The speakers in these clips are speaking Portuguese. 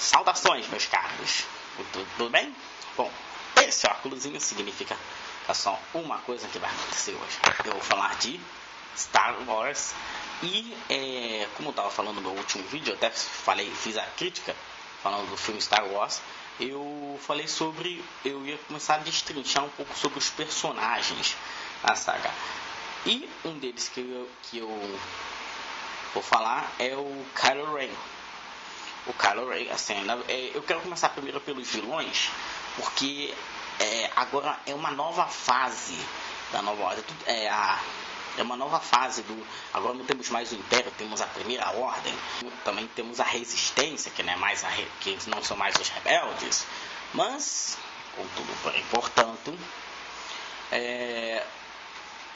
Saudações, meus caros. Tudo bem? Bom, esse óculosinho significa que é só uma coisa que vai acontecer hoje. Eu vou falar de Star Wars e, como eu estava falando no meu último vídeo, eu até fiz a crítica falando do filme Star Wars. Eu falei eu ia começar a destrinchar um pouco sobre os personagens da saga. E um deles que eu vou falar é o Kylo Ren. O Kylo Ren, assim, eu quero começar primeiro pelos vilões, porque agora é uma nova fase da nova ordem. É uma nova fase do. Agora não temos mais o Império, temos a Primeira Ordem. Também temos a Resistência, que não é mais que não são mais os rebeldes. Mas, contudo, porém, portanto,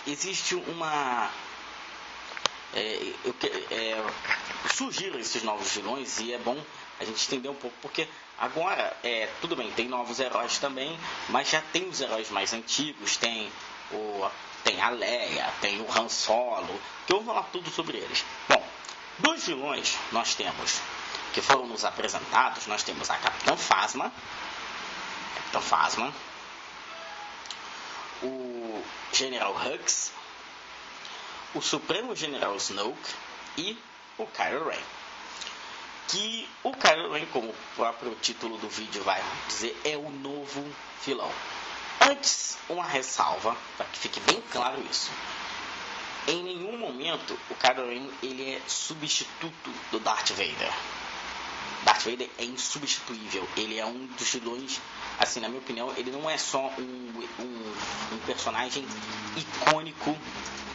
existe uma. Surgiram esses novos vilões e é bom a gente entender um pouco, porque agora, tudo bem, tem novos heróis também, mas já tem os heróis mais antigos, tem a Leia, tem o Han Solo, que eu vou falar tudo sobre eles. Bom, dos vilões nós temos, que foram nos apresentados, nós temos a Capitã Phasma, o General Hux, o Supremo General Snoke e o Kylo Ren. Que o Kylo Ren, como o próprio título do vídeo vai dizer, é o novo vilão. Antes, uma ressalva, para que fique bem claro isso. Em nenhum momento o Kylo Ren ele é substituto do Darth Vader. Darth Vader é insubstituível. Ele é um dos vilões, assim, na minha opinião, ele não é só um personagem icônico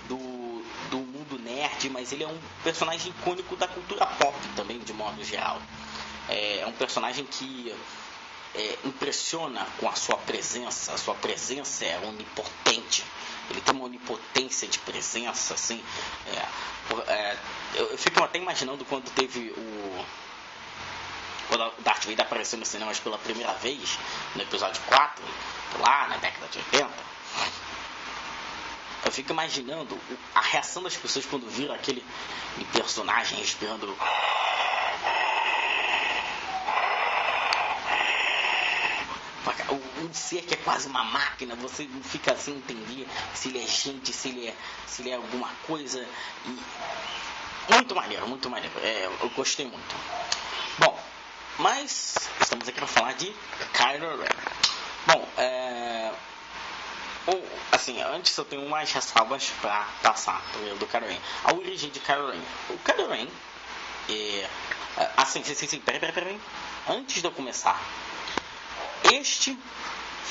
do mundo nerd, mas ele é um personagem icônico da cultura pop também, de modo geral. É um personagem que impressiona com a sua presença. A sua presença é onipotente. Ele tem uma onipotência de presença, assim. Eu fico até imaginando quando o Darth Vader apareceu nos cinemas pela primeira vez, no episódio 4, lá na década de 80. Eu fico imaginando a reação das pessoas quando viram aquele personagem respirando. Um ser que é quase uma máquina, você não fica sem entender se ele é gente, se ele é alguma coisa. Muito maneiro. Eu gostei muito. Bom, mas estamos aqui para falar de Kylo Ren. Bom, assim, antes eu tenho mais ressalvas para passar do Kylo Ren. A origem de Kylo Ren. O Kylo Ren peraí. Antes de eu começar, este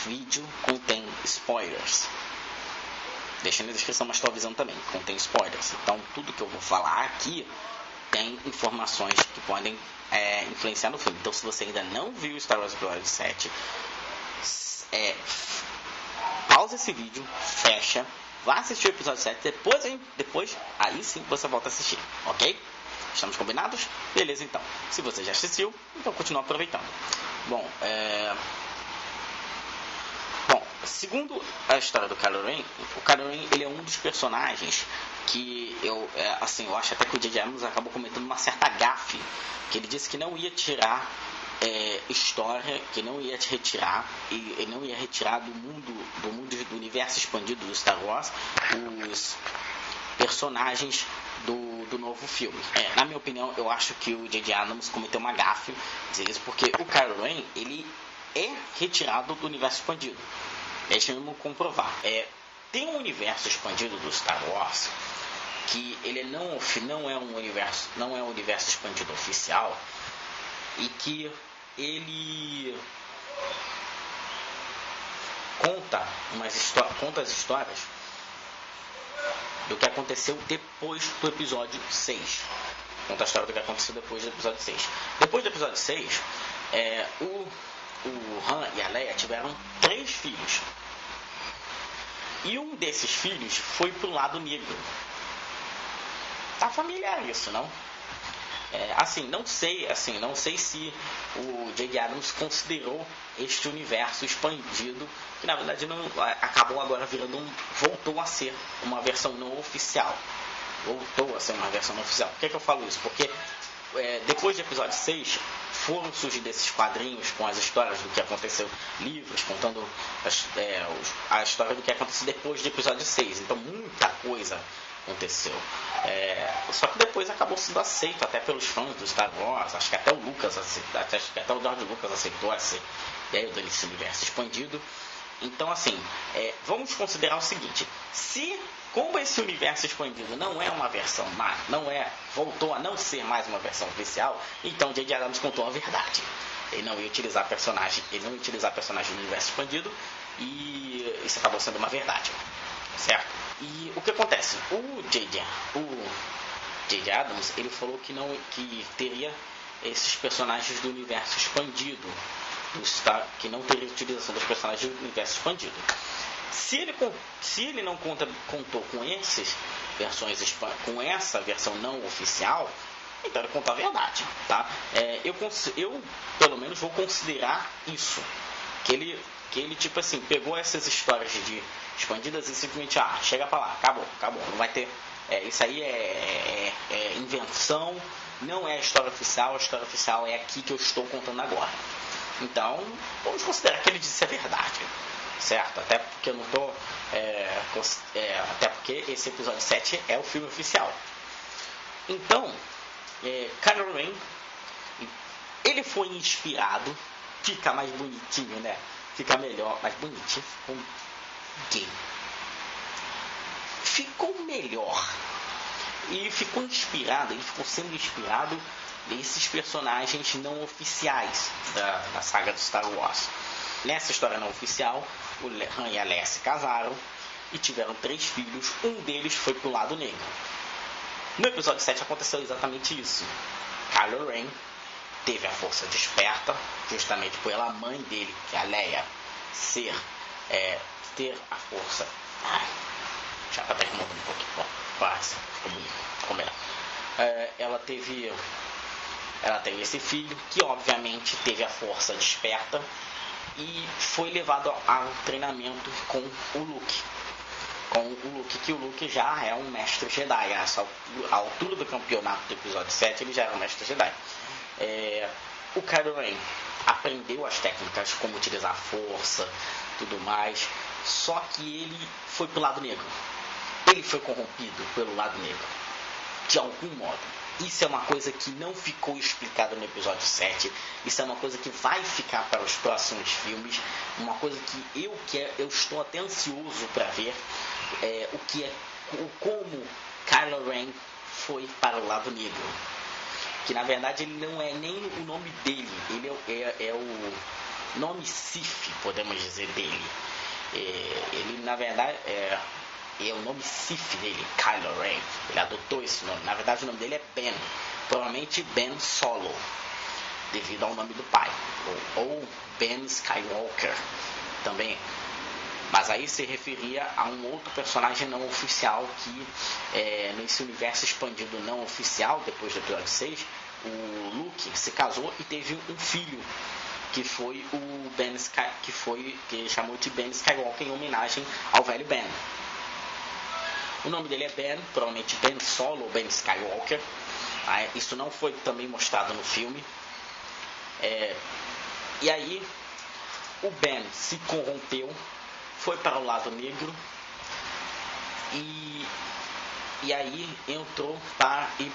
vídeo contém spoilers. Deixa na descrição, mas estou avisando também, contém spoilers. Então, tudo que eu vou falar aqui tem informações que podem influenciar no filme. Então, se você ainda não viu Star Wars Episódio 7, pausa esse vídeo, fecha, vá assistir o episódio 7, depois aí sim você volta a assistir, ok? Estamos combinados? Beleza, então. Se você já assistiu, então continua aproveitando. Bom, segundo a história do Kylo Ren, o Kylo Ren ele é um dos personagens que eu acho até que o J.J. Abrams acabou cometendo uma certa gafe, que ele disse que não ia tirar história, que não ia retirar, e ele não ia retirar do universo expandido do Star Wars os personagens do novo filme. Na minha opinião, eu acho que o J.J. Abrams cometeu uma gafe dizer isso, porque o Kylo Ren ele é retirado do universo expandido. Deixa-me comprovar. Tem um universo expandido do Star Wars que ele não é um universo expandido oficial, e que ele conta as histórias do que aconteceu depois do episódio 6. Conta a história do que aconteceu depois do episódio 6. Depois do episódio 6, o Han e a Leia tiveram 3 filhos. E um desses filhos foi pro lado negro. Tá familiar isso, não? Não sei se o J.J. Abrams considerou este universo expandido, que na verdade não acabou agora voltou a ser uma versão não oficial. Por que eu falo isso? Porque depois do episódio 6, foram surgir desses quadrinhos com as histórias do que aconteceu, livros contando a história do que aconteceu depois do episódio 6. Então muita coisa aconteceu. Só que depois acabou sendo aceito até pelos fãs do Star Wars. Acho que até o Lucas aceitou, acho que até o George Lucas aceitou essa ideia desse universo expandido. Então, assim, vamos considerar o seguinte: como esse universo expandido não é uma versão, voltou a não ser mais uma versão oficial, então J.J. Abrams contou a verdade. Ele não ia utilizar personagem do universo expandido, e isso acabou sendo uma verdade, certo? E o que acontece? O J.J. Abrams, ele falou que teria esses personagens do universo expandido, que não teria utilização dos personagens do universo expandido. Se ele não contou com com essa versão não oficial, então ele conta a verdade, tá? Eu pelo menos vou considerar isso, que ele tipo assim, pegou essas histórias de expandidas e simplesmente chega pra lá, acabou, não vai ter, isso aí é invenção, não é a história oficial é aqui que eu estou contando agora. Então, vamos considerar que ele disse a verdade, certo? Até porque eu não tô, até porque esse episódio 7 é o filme oficial. Então, Kylo Ren, ele foi inspirado, fica mais bonitinho, né? Fica melhor, mais bonitinho, ficou melhor. E ficou sendo inspirado nesses personagens não oficiais da saga do Star Wars. Nessa história não oficial, o Han e a Leia se casaram e tiveram 3 filhos. Um deles foi pro lado negro. No episódio 7 aconteceu exatamente isso. Kylo Ren teve a força desperta, justamente pela mãe dele, que é a Leia, ter a força. Já tá derramando um pouquinho. Quase. Ficou bonito. Ficou melhor. Ela teve esse filho, que obviamente teve a força desperta e foi levado ao treinamento com o Luke. Que o Luke já é um mestre Jedi. À altura do campeonato do episódio 7, ele já era um mestre Jedi. O Kylo Ren aprendeu as técnicas, como utilizar a força, tudo mais, só que ele foi pro lado negro. Ele foi corrompido pelo lado negro, de algum modo. Isso é uma coisa que não ficou explicada no episódio 7. Isso é uma coisa que vai ficar para os próximos filmes. Uma coisa que eu estou até ansioso para ver. Como Kylo Ren foi para o lado negro. Que na verdade ele não é nem o nome dele. Ele é o nome Sith, podemos dizer, dele. Ele na verdade é o nome Sith dele, Kylo Ren. Ele adotou esse nome. Na verdade o nome dele é Ben. Provavelmente Ben Solo, devido ao nome do pai. Ou Ben Skywalker também. Mas aí se referia a um outro personagem não oficial que, nesse universo expandido não oficial, depois do episódio 6, o Luke se casou e teve um filho, que foi o Ben que chamou de Ben Skywalker em homenagem ao velho Ben. O nome dele é Ben, provavelmente Ben Solo ou Ben Skywalker. Isso não foi também mostrado no filme. E aí o Ben se corrompeu, foi para o lado negro e aí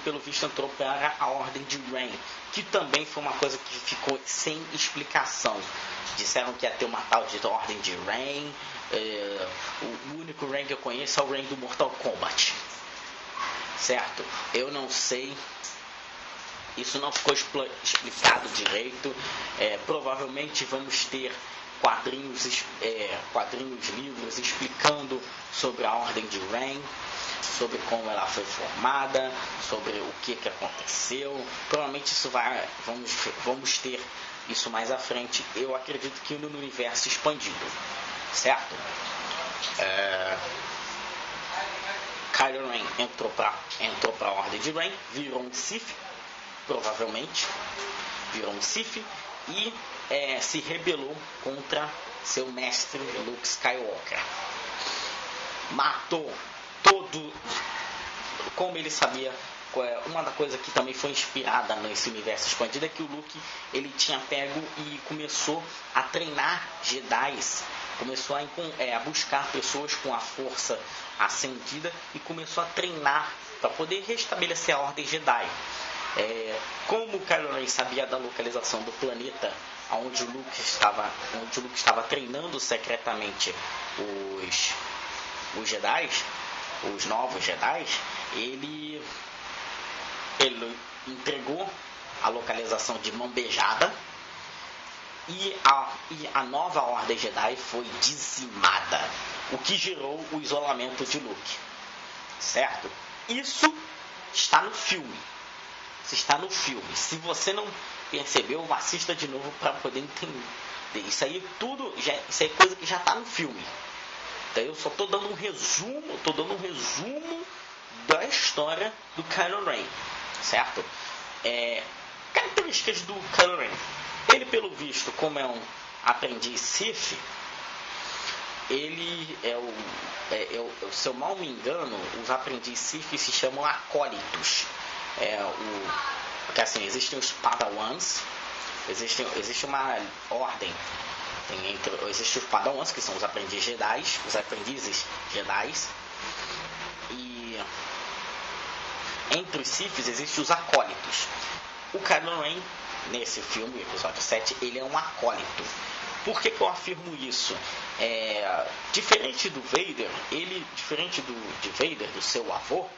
pelo visto entrou para a Ordem de Ren, que também foi uma coisa que ficou sem explicação. Disseram que ia ter uma tal de Ordem de Ren. O único Ren que eu conheço é o Ren do Mortal Kombat, certo? Eu não sei, isso não ficou explicado direito. Provavelmente vamos ter quadrinhos, livros explicando sobre a Ordem de Ren, sobre como ela foi formada, sobre o que aconteceu. Provavelmente isso vamos ter isso mais à frente. Eu acredito que no universo expandido, certo? Kylo Ren entrou para a Ordem de Ren, virou um Sith, provavelmente virou um Sith e se rebelou contra seu mestre Luke Skywalker. Matou como ele sabia uma da coisa que também foi inspirada nesse universo expandido é que o Luke, ele tinha pego e começou a treinar Jedis, começou a buscar pessoas com a força acendida e começou a treinar para poder restabelecer a ordem Jedi. Como o Kylo Ren sabia da localização do planeta onde o Luke estava treinando secretamente os Jedi, os novos Jedi, ele entregou a localização de mão beijada e a nova ordem Jedi foi dizimada, o que gerou o isolamento de Luke, certo? Isso está no filme. Se você não percebeu, assista de novo para poder entender. Isso aí é coisa que já está no filme. Então eu só estou dando um resumo, da história do Kylo Ren, certo? Características do Kylo Ren. Ele, pelo visto, como é um aprendiz Sith, ele se eu mal me engano, os aprendizes Sith se chamam acólitos. Porque assim, existem os Padawans, existe uma ordem. Existem os Padawans, que são os aprendizes Jedi, e entre os Siths existem os acólitos. O Kylo Ren, nesse filme, episódio 7, ele é um acólito. Por que eu afirmo isso? Diferente do Vader, de Vader, do seu avô,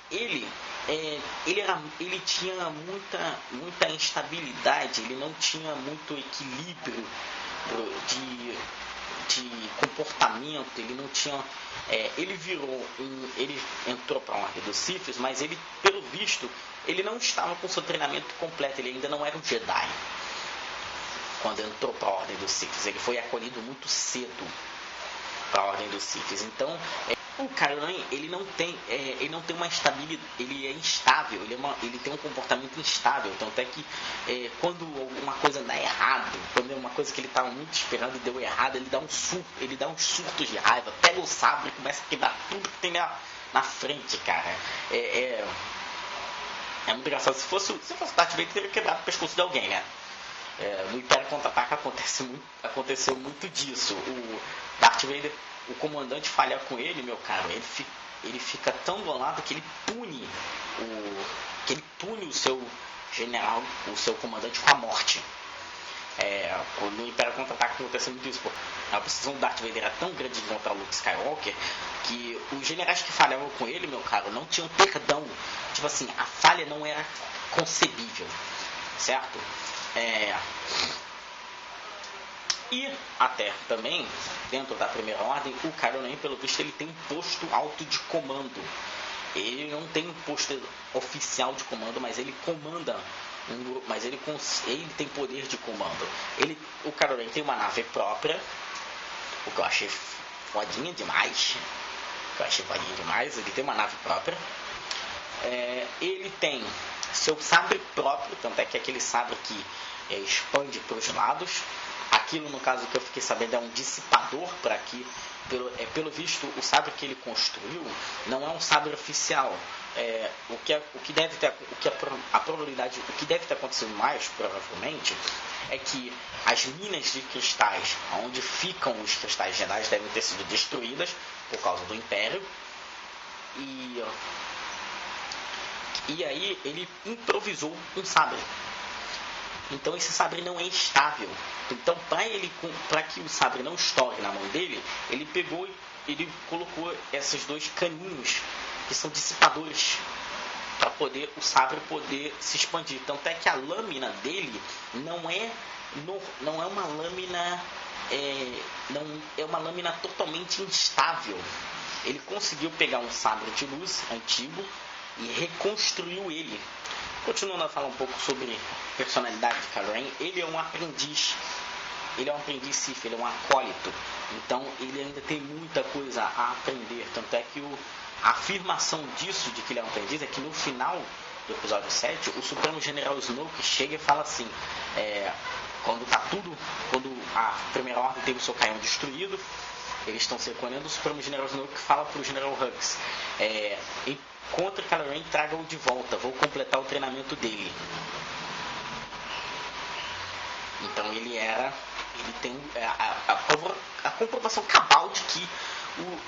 ele tinha muita instabilidade, ele não tinha muito equilíbrio de comportamento, ele não tinha. Ele entrou para a ordem dos Siths, mas ele, pelo visto, ele não estava com seu treinamento completo, ele ainda não era um Jedi. Quando entrou para a ordem dos Siths, ele foi acolhido muito cedo para a ordem dos Siths. Então, o Kylo Ren, ele não tem uma estabilidade, ele é instável, ele tem um comportamento instável. Tanto é que quando alguma coisa dá errado, quando é uma coisa que ele estava muito esperando e deu errado, ele dá uns surtos de raiva, pega o sabre e começa a quebrar tudo que tem na frente, cara. É muito engraçado. Se fosse Darth Vader, teria quebrado o pescoço de alguém, né? No Império Contra-Ataca aconteceu muito disso. O Darth Vader, o comandante falha com ele, meu caro, ele fica tão bolado que ele pune o seu general, o seu comandante com a morte. No Império Contra-Ataca aconteceu muito isso, a posição do Darth Vader era tão grande contra o Luke Skywalker que os generais que falhavam com ele, meu caro, não tinham perdão. Tipo assim, a falha não era concebível, certo? E até também, dentro da primeira ordem, o Kylo Ren, pelo visto, ele tem um posto alto de comando. Ele não tem um posto oficial de comando, mas ele comanda um grupo, mas ele tem poder de comando. O Kylo Ren tem uma nave própria, o que eu achei fodinha demais. Ele tem uma nave própria. Ele tem seu sabre próprio, tanto é que é aquele sabre que expande para os lados. Aquilo, no caso, que eu fiquei sabendo, é um dissipador para que, pelo visto, o sabre que ele construiu não é um sabre oficial. O que deve ter acontecido mais, provavelmente, é que as minas de cristais, onde ficam os cristais Jedi, devem ter sido destruídas por causa do Império. E aí ele improvisou um sabre. Então esse sabre não é estável. Então para que o sabre não estoure na mão dele, ele colocou esses dois caninhos que são dissipadores para o sabre poder se expandir. Tanto é que a lâmina dele não é uma lâmina, não é uma lâmina totalmente instável. Ele conseguiu pegar um sabre de luz antigo e reconstruiu ele. Continuando a falar um pouco sobre a personalidade de Kylo Ren, ele é um aprendiz Sith, ele é um acólito, então ele ainda tem muita coisa a aprender. Tanto é que a afirmação disso, de que ele é um aprendiz, é que no final do episódio 7, o Supremo General Snoke chega e fala assim, quando a primeira ordem teve o seu canhão destruído, eles estão se recolhendo, o Supremo General Snoke fala para o General Hux, Encontre Kylo Ren e traga-o de volta. Vou completar o treinamento dele. Então ele tem a comprovação cabal de que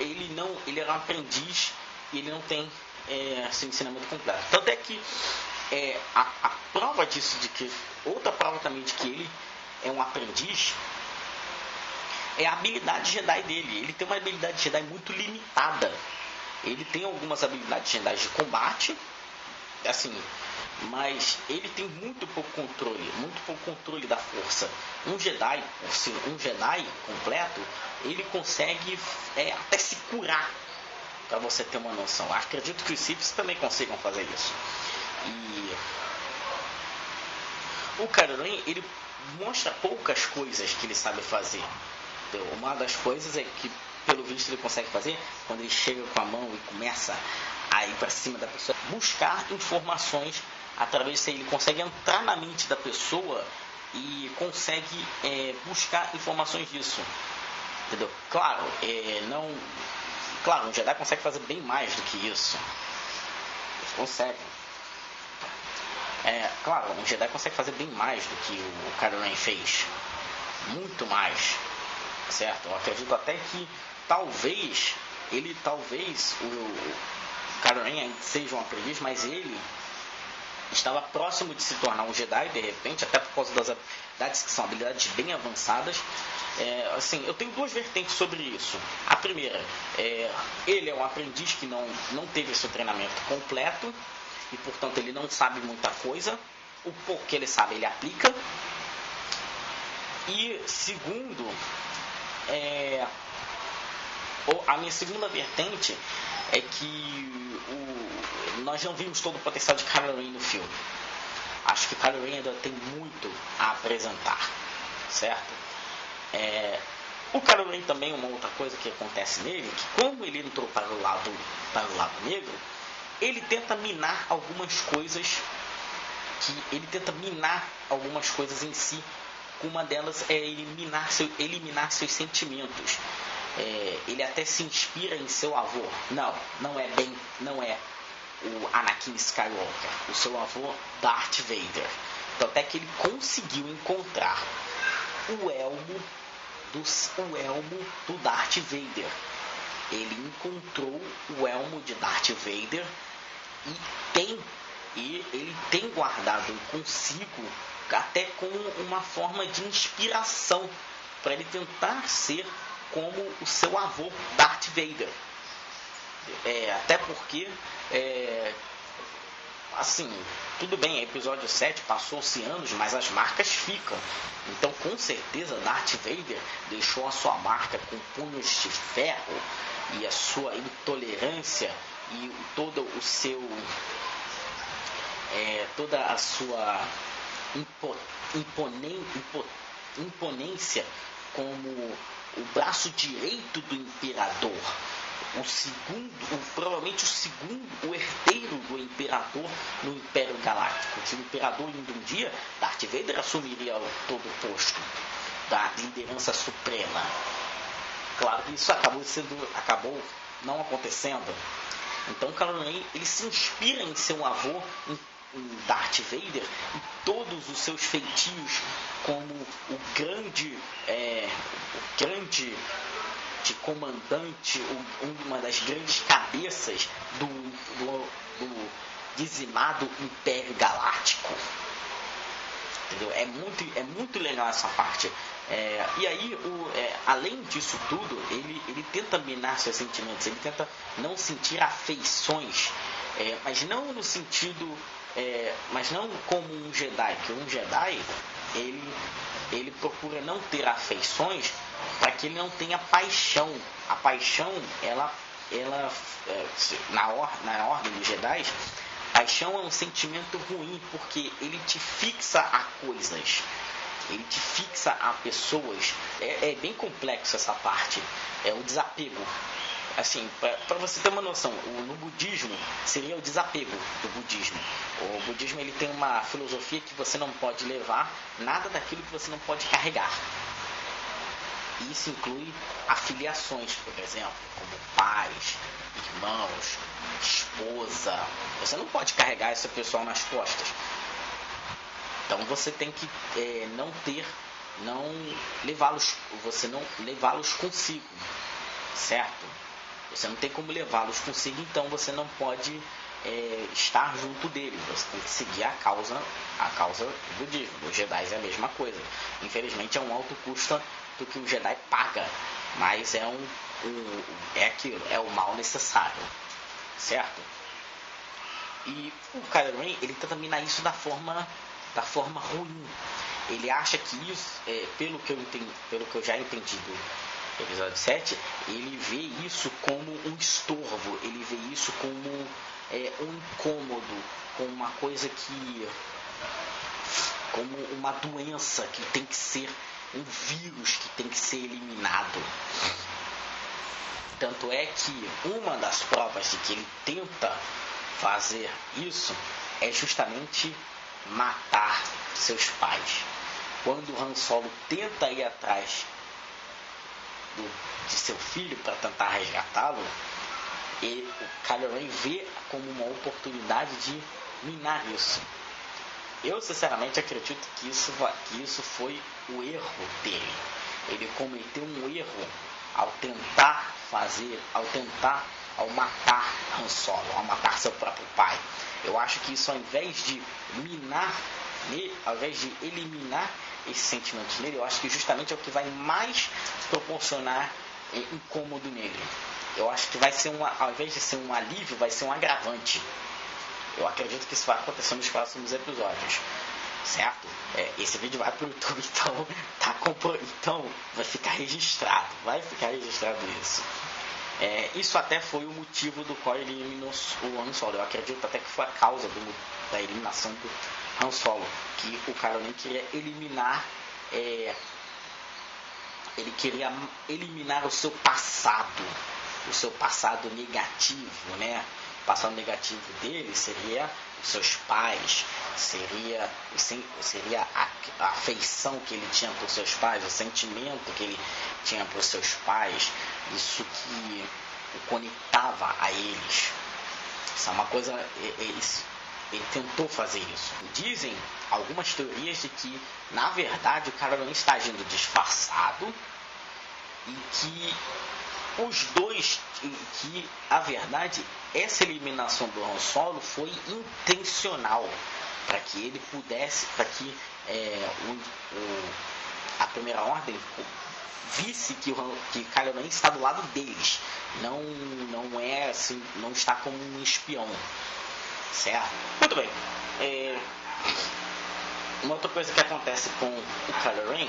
ele era um aprendiz e ele não tem seu ensinamento completo. Tanto é que a prova disso, outra prova também de que ele é um aprendiz, é a habilidade Jedi dele. Ele tem uma habilidade Jedi muito limitada. Ele tem algumas habilidades Jedi de combate, assim, mas ele tem muito pouco controle da força. Um Jedi completo, ele consegue até se curar, para você ter uma noção. Acredito que os Siths também consigam fazer isso. E o Kylo Ren, ele mostra poucas coisas que ele sabe fazer. Então, uma das coisas é que, pelo visto, ele consegue fazer quando ele chega com a mão e começa a ir para cima da pessoa, buscar informações através disso. Ele consegue entrar na mente da pessoa e consegue buscar informações disso. Entendeu? Claro, um Jedi consegue fazer bem mais do que isso. Eles conseguem. Claro, um Jedi consegue fazer bem mais do que o Kylo Ren fez. Muito mais. Certo? Eu acredito até que talvez o Kylo Ren seja um aprendiz, mas ele estava próximo de se tornar um Jedi, de repente, até por causa das habilidades que são habilidades bem avançadas. Assim, eu tenho duas vertentes sobre isso. A primeira, ele é um aprendiz que não teve seu treinamento completo e, portanto, ele não sabe muita coisa. O pouco que ele sabe, ele aplica. E segundo, a minha segunda vertente é que nós não vimos todo o potencial de Kylo Ren no filme. Acho que Kylo Ren ainda tem muito a apresentar, certo? O Kylo Ren também, uma outra coisa que acontece nele, que como ele entrou para o lado negro, ele tenta minar algumas coisas em si. Uma delas é eliminar seus sentimentos. Ele até se inspira em seu avô. Não é o Anakin Skywalker, o seu avô Darth Vader. Então até que ele conseguiu encontrar o elmo do Darth Vader. Ele encontrou o elmo de Darth Vader e ele tem guardado consigo, até com uma forma de inspiração, para ele tentar ser como o seu avô Darth Vader. Até porque assim, tudo bem, episódio 7 passou-se anos, mas as marcas ficam. Então, com certeza, Darth Vader deixou a sua marca com punhos de ferro e a sua intolerância e toda a sua imponência como o braço direito do imperador, provavelmente o herdeiro do imperador no Império Galáctico. Se o imperador indo um dia, Darth Vader assumiria todo o posto da liderança suprema. Claro que isso acabou não acontecendo. Então Kylo Ren, ele se inspira em seu avô, em Darth Vader, e todos os seus feitios como o grande de comandante, uma das grandes cabeças do dizimado Império Galáctico. Entendeu? É muito legal essa parte. E aí, além disso tudo, ele tenta minar seus sentimentos, ele tenta não sentir afeições, mas não no sentido, mas não como um Jedi, que um Jedi ele procura não ter afeições para que ele não tenha paixão. A paixão, ela na ordem dos Jedi, paixão é um sentimento ruim, porque ele te fixa a coisas, ele te fixa a pessoas. É bem complexo essa parte, o desapego. Assim, para você ter uma noção, no budismo seria o desapego do budismo. O budismo, ele tem uma filosofia que você não pode levar nada daquilo que você não pode carregar. Isso inclui afiliações, por exemplo, como pais, irmãos, esposa. Você não pode carregar esse pessoal nas costas. Então você tem que não levá-los consigo, certo? Você não tem como levá-los consigo, então você não pode estar junto deles. Você tem que seguir a causa do budismo. Os Jedi é a mesma coisa. Infelizmente é um alto custo do que o Jedi paga, mas é aquilo, é o mal necessário, certo? E o Kylo Ren, ele tenta minar isso da forma ruim. Ele acha que isso, pelo que eu já entendi do episódio 7, ele vê isso como um estorvo, ele vê isso como um incômodo, como uma coisa como uma doença que tem que ser um vírus que tem que ser eliminado. Tanto é que uma das provas de que ele tenta fazer isso é justamente matar seus pais. Quando o Han Solo tenta ir atrás de seu filho para tentar resgatá-lo, e o Kylo Ren vê como uma oportunidade de minar isso. Eu sinceramente acredito que isso foi o erro dele. Ele cometeu um erro ao matar Han Solo, ao matar seu próprio pai. Eu acho que isso, ao invés de eliminar esses sentimentos nele, eu acho que justamente é o que vai mais proporcionar incômodo nele. Eu acho que vai ser ao invés de ser um alívio, vai ser um agravante. Eu acredito que isso vai acontecer nos próximos episódios, certo? Esse vídeo vai pro YouTube, então vai ficar registrado isso. Isso até foi o motivo do qual ele eliminou o Han Solo. Eu acredito até que foi a causa da eliminação do Han Solo, que o Kylo Ren queria eliminar, o seu passado negativo, né? O passado negativo dele seria os seus pais, seria a afeição que ele tinha por seus pais, o sentimento que ele tinha por seus pais, isso que o conectava a eles. Isso é uma coisa, ele tentou fazer isso. Dizem algumas teorias de que, na verdade, o Kylo Ren está agindo disfarçado e que os dois, que a verdade, essa eliminação do Han Solo foi intencional, para que ele pudesse, para que a Primeira Ordem visse que Kylo Ren está do lado deles, não é assim, não está como um espião, certo? Muito bem. Uma outra coisa que acontece com o Kylo Ren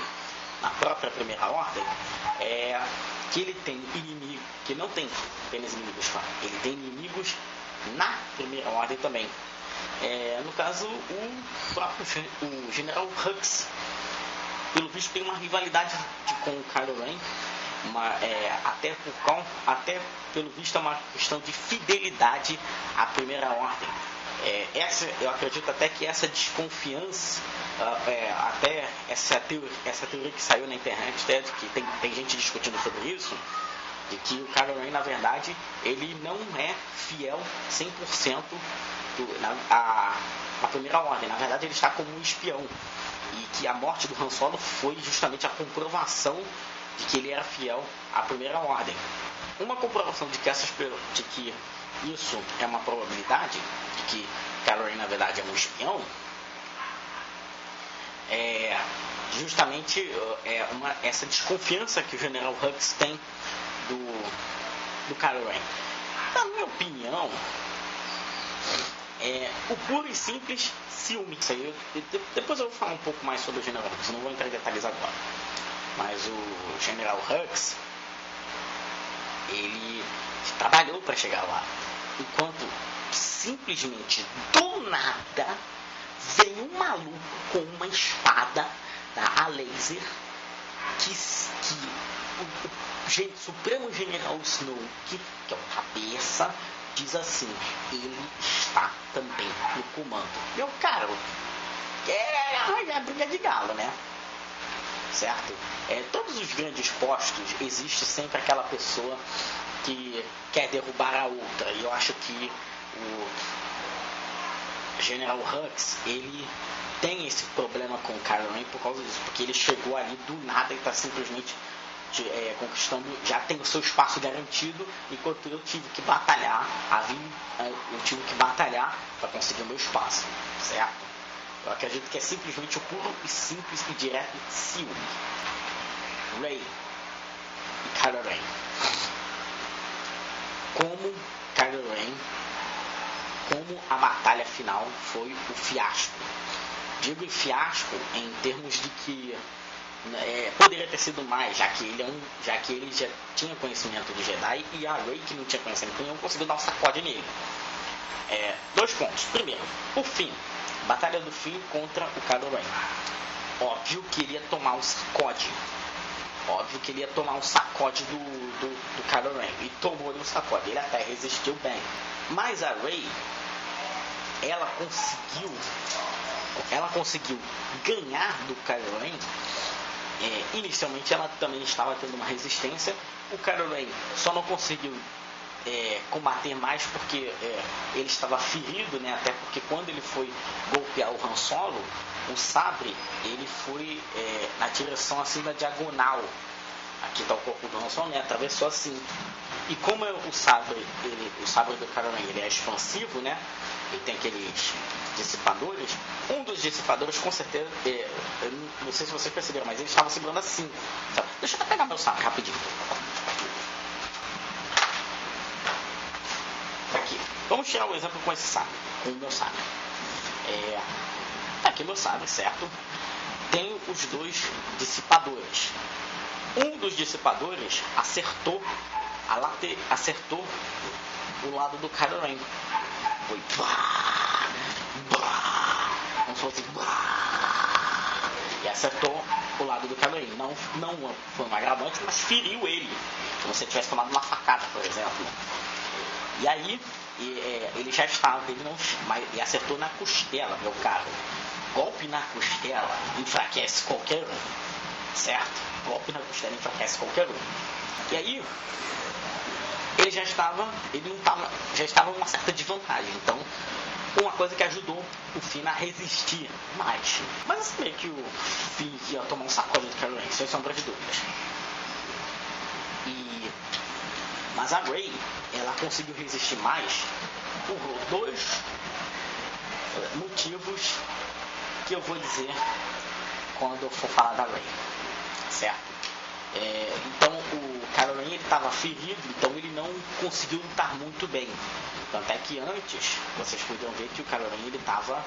na própria Primeira Ordem é que ele tem inimigos, que não tem apenas inimigos fora, ele tem inimigos na Primeira Ordem também. No caso, o General Hux, pelo visto, tem uma rivalidade com o Kylo Ren, até pelo visto é uma questão de fidelidade à Primeira Ordem. Eu acredito até que essa desconfiança, até essa teoria que saiu na internet, que tem gente discutindo sobre isso, de que o Kylo Ren, na verdade, ele não é fiel 100% à Primeira Ordem. Na verdade, ele está como um espião, e que a morte do Han Solo foi justamente a comprovação de que ele era fiel à Primeira Ordem. Uma comprovação de que isso é uma probabilidade, de que Kylo Ren, na verdade, é um espião, justamente essa desconfiança que o General Hux tem do Kylo Ren. Na minha opinião, o puro e simples ciúme. Depois eu vou falar um pouco mais sobre o General Hux, não vou entrar em detalhes agora. Mas o General Hux, ele trabalhou para chegar lá, enquanto simplesmente do nada vem um maluco com uma espada a laser que o Supremo General Snoke, que é o cabeça, diz assim: ele está também no comando. Meu caro, é briga de galo, né? certo? Todos os grandes postos, existe sempre aquela pessoa que quer derrubar a outra. E eu acho que o General Hux, ele tem esse problema com o Kylo Ren por causa disso, porque ele chegou ali do nada e está simplesmente conquistando, já tem o seu espaço garantido, enquanto eu tive que batalhar, para conseguir o meu espaço, certo? Eu acredito que é simplesmente o puro e simples e direto ciúme. Rey e Kylo Ren. Como Kylo Ren, como a batalha final foi o fiasco. Digo fiasco em termos de que poderia ter sido mais, já que ele já tinha conhecimento de Jedi e a Rey, que não tinha conhecimento nenhum, conseguiu dar um sacode nele. 2 pontos. Primeiro, o Finn. Batalha do Finn contra o Kylo Ren. Óbvio que ele ia tomar um sacode. Do Kylo Ren. E tomou-lhe um sacode. Ele até resistiu bem. Mas a Rey, ela conseguiu ganhar do Kylo Ren. Inicialmente ela também estava tendo uma resistência. O Kylo Ren só não conseguiu combater mais porque ele estava ferido, né? Até porque quando ele foi golpear o Han Solo, o sabre ele foi na direção assim da diagonal. Aqui está o corpo do Han Solo, né? Atravessou assim. E como o sabre do Kylo Ren ele é expansivo, né? Ele tem aqueles dissipadores. Um dos dissipadores, com certeza, eu não sei se vocês perceberam, mas ele estava segurando assim. Sabe? Deixa eu até pegar meu sabre rapidinho. Aqui. Vamos tirar um exemplo com esse sabre, com o meu sabre. Aqui meu sabre, certo? Tem os 2 dissipadores. Um dos dissipadores acertou o lado do Kylo Ren. Foi como se fosse e acertou o lado do Kylo Ren. Não foi um agravante, mas feriu ele, como se ele tivesse tomado uma facada, por exemplo. E aí ele já estava, e acertou na costela, meu caro. Golpe na costela enfraquece qualquer um, certo? Golpe na costela enfraquece qualquer um. E aí ele já estava em uma certa desvantagem. Então, uma coisa que ajudou o Finn a resistir mais. Mas eu sabia que o Finn ia tomar um sacode do Kylo Ren, sem sombra de dúvidas. Mas a Rey, ela conseguiu resistir mais por 2 motivos que eu vou dizer quando eu for falar da Rey, certo? Então o Kylo Ren estava ferido, então ele não conseguiu lutar muito bem. Tanto é que antes vocês podiam ver que o Kylo Ren ele estava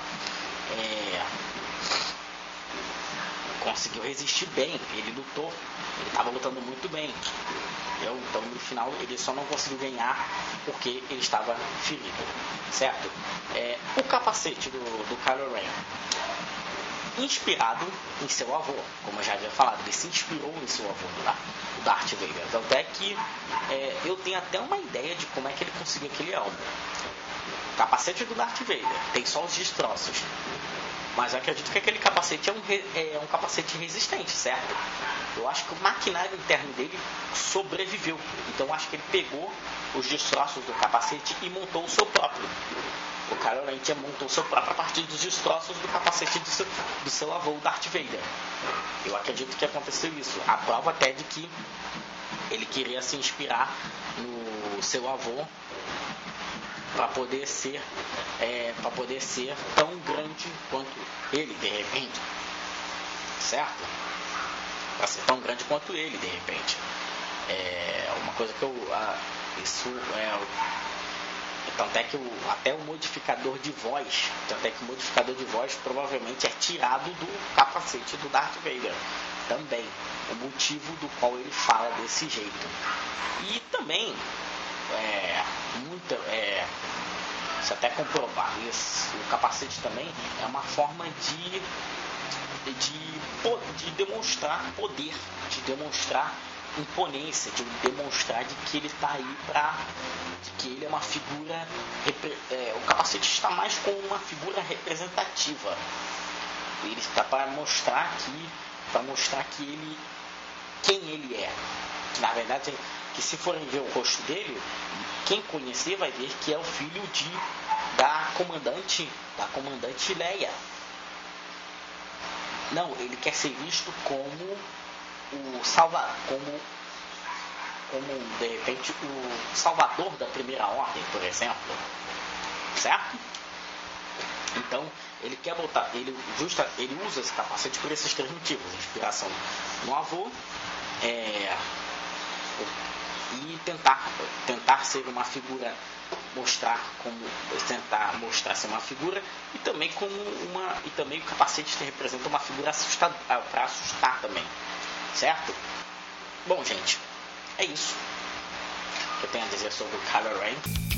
conseguiu resistir bem, ele lutou, ele estava lutando muito bem. Então no final ele só não conseguiu ganhar porque ele estava ferido, certo? O capacete do Kylo Ren, inspirado em seu avô, como eu já havia falado, ele se inspirou em seu avô, o Darth Vader. Tanto é que eu tenho até uma ideia de como é que ele conseguiu aquele elmo. O capacete do Darth Vader tem só os destroços, mas eu acredito que aquele capacete é um capacete resistente, certo? Eu acho que o maquinário interno dele sobreviveu. Então eu acho que ele pegou os destroços do capacete e montou o seu próprio. O Kylo Ren montou o seu próprio a partir dos destroços do capacete do seu avô, o Darth Vader. Eu acredito que aconteceu isso. A prova até de que ele queria se inspirar no seu avô para poder ser tão grande quanto ele, de repente, certo? Para ser tão grande quanto ele, de repente. Uma coisa que tanto é que até o modificador de voz, provavelmente é tirado do capacete do Darth Vader. Também o motivo do qual ele fala desse jeito. E também se até comprovar isso, o capacete também é uma forma de demonstrar poder, de demonstrar imponência, de demonstrar de que ele está aí de que ele é uma figura, o capacete está mais como uma figura representativa. Ele está para mostrar que para mostrar quem ele é. Na verdade, que se forem ver o rosto dele, quem conhecer vai ver que é o filho da comandante Leia. Não, ele quer ser visto como como de repente o salvador da primeira ordem, por exemplo, certo? Então ele quer botar, ele usa esse capacete por esses três motivos: inspiração no avô, e tentar ser uma figura, tentar mostrar ser uma figura, e também o capacete representa uma figura para assustar também, certo? Bom, gente, é isso que eu tenho a dizer sobre o Kylo Ren.